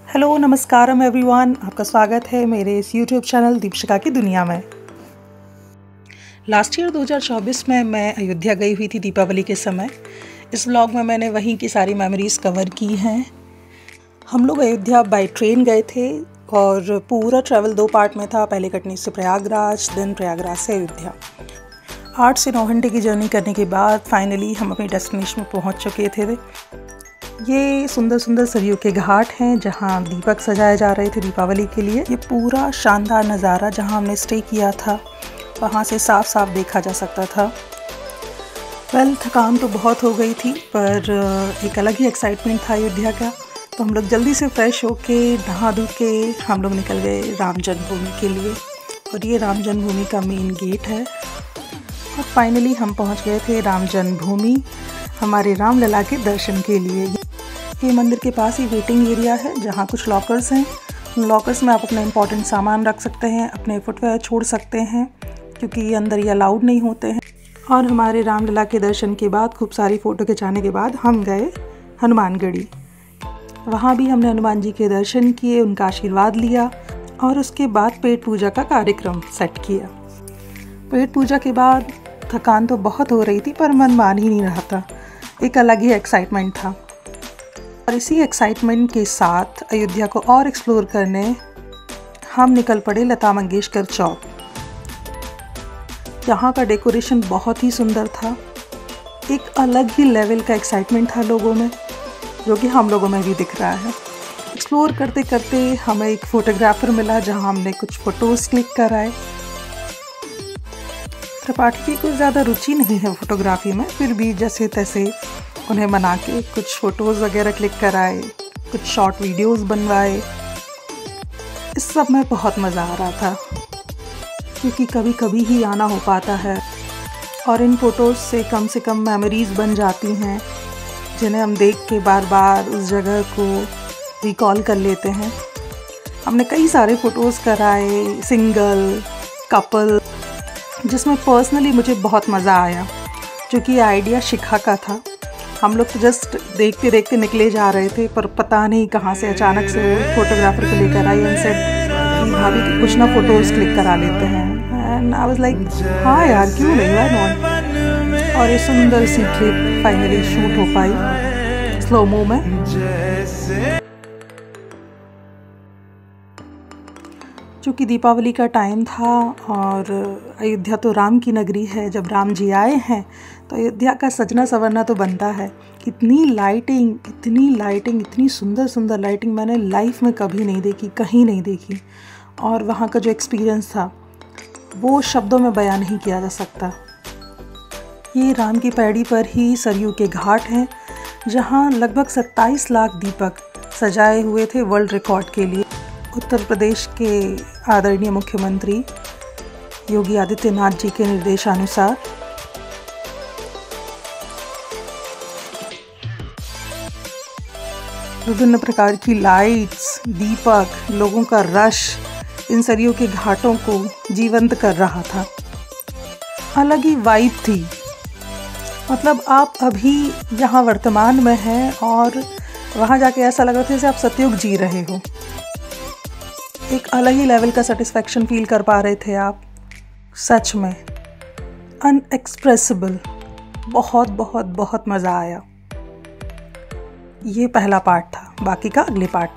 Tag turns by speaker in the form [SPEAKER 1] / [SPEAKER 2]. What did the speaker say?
[SPEAKER 1] Hello नमस्कारम everyone, आपका स्वागत है मेरे इस यूट्यूब चैनल दीपशिका की दुनिया में। लास्ट ईयर 2024 में मैं अयोध्या गई हुई थी दीपावली के समय। इस व्लॉग में मैंने वहीं की सारी मेमोरीज़ कवर की हैं। हम लोग अयोध्या बाय ट्रेन गए थे और पूरा ट्रैवल 2 पार्ट में था। पहले कटनी से प्रयागराज, देन प्रयागराज से अयोध्या। 8 से 9 घंटे की जर्नी करने के बाद फाइनली हम अपने डेस्टिनेशन में पहुँच चुके थे। ये सुंदर सुंदर सरयू के घाट हैं जहाँ दीपक सजाए जा रहे थे दीपावली के लिए। ये पूरा शानदार नज़ारा जहाँ हमने स्टे किया था वहाँ से साफ साफ देखा जा सकता था। थकान तो बहुत हो गई थी, पर एक अलग ही एक्साइटमेंट था अयोध्या का। तो हम लोग जल्दी से फ्रेश होके नहा धो के हम लोग निकल गए राम जन्मभूमि के लिए। और ये राम जन्मभूमि का मेन गेट है। और फाइनली हम पहुँच गए थे राम जन्मभूमि हमारे रामलला के दर्शन के लिए। ये मंदिर के पास ही वेटिंग एरिया है जहाँ कुछ लॉकर्स हैं। लॉकर्स में आप अपना इम्पोर्टेंट सामान रख सकते हैं, अपने फुटवेयर छोड़ सकते हैं, क्योंकि ये अंदर ये अलाउड नहीं होते हैं। और हमारे रामलला के दर्शन के बाद खूब सारी फ़ोटो खिंचाने के बाद हम गए हनुमानगढ़ी। वहाँ भी हमने हनुमान जी के दर्शन किए, उनका आशीर्वाद लिया और उसके बाद पेट पूजा का कार्यक्रम सेट किया। पेट पूजा के बाद थकान तो बहुत हो रही थी, पर मन मान ही नहीं रहा था। एक अलग ही एक्साइटमेंट था। और इसी एक्साइटमेंट के साथ अयोध्या को और एक्सप्लोर करने हम निकल पड़े लता मंगेशकर चौक। यहाँ का डेकोरेशन बहुत ही सुंदर था। एक अलग ही लेवल का एक्साइटमेंट था लोगों में, जो कि हम लोगों में भी दिख रहा है। एक्सप्लोर करते करते हमें एक फ़ोटोग्राफ़र मिला जहाँ हमने कुछ फ़ोटोज़ क्लिक कराए। त्रिपाठी की कुछ ज़्यादा रुचि नहीं है फ़ोटोग्राफ़ी में, फिर भी जैसे तैसे उन्हें मना के कुछ फ़ोटोज़ वगैरह क्लिक कराए, कुछ शॉर्ट वीडियोज़ बनवाए। इस सब में बहुत मज़ा आ रहा था, क्योंकि कभी कभी ही आना हो पाता है और इन फ़ोटोज़ से कम मेमोरीज़ बन जाती हैं, जिन्हें हम देख के बार बार उस जगह को रिकॉल कर लेते हैं। हमने कई सारे फ़ोटोज़ कराए, सिंगल, कपल, जिसमें पर्सनली मुझे बहुत मज़ा आया, क्योंकि ये आइडिया शिखा का था। हम लोग तो जस्ट देखते देखते निकले जा रहे थे, पर पता नहीं कहाँ से अचानक से वो फोटोग्राफर को लेकर आई एंड सेड भाभी कि कुछ ना फ़ोटोज़ क्लिक करा लेते हैं। एंड आई वाज लाइक हाँ यार, क्यों नहीं, व्हाई नॉट। और ये सुंदर सी क्लिप फाइनली शूट हो पाई स्लोमो में। चूँकि दीपावली का टाइम था और अयोध्या तो राम की नगरी है, जब राम जी आए हैं तो अयोध्या का सजना संवरना तो बनता है। इतनी लाइटिंग, इतनी सुंदर सुंदर लाइटिंग मैंने लाइफ में कभी नहीं देखी, कहीं नहीं देखी। और वहाँ का जो एक्सपीरियंस था वो शब्दों में बयान नहीं किया जा सकता। ये राम की पैड़ी पर ही सरयू के घाट हैं, जहाँ लगभग 27 लाख दीपक सजाए हुए थे वर्ल्ड रिकॉर्ड के लिए। उत्तर प्रदेश के आदरणीय मुख्यमंत्री योगी आदित्यनाथ जी के निर्देशानुसार विभिन्न प्रकार की लाइट्स, दीपक, लोगों का रश इन सरयू के घाटों को जीवंत कर रहा था। अलग ही वाइब थी। मतलब आप अभी यहाँ वर्तमान में हैं और वहाँ जाके ऐसा लग रहा था जैसे आप सतयुग जी रहे हो। एक अलग ही लेवल का सेटिस्फैक्शन फील कर पा रहे थे आप। सच में अनएक्सप्रेसिबल, बहुत बहुत बहुत मज़ा आया। ये पहला पार्ट था, बाकी का अगले पार्ट में।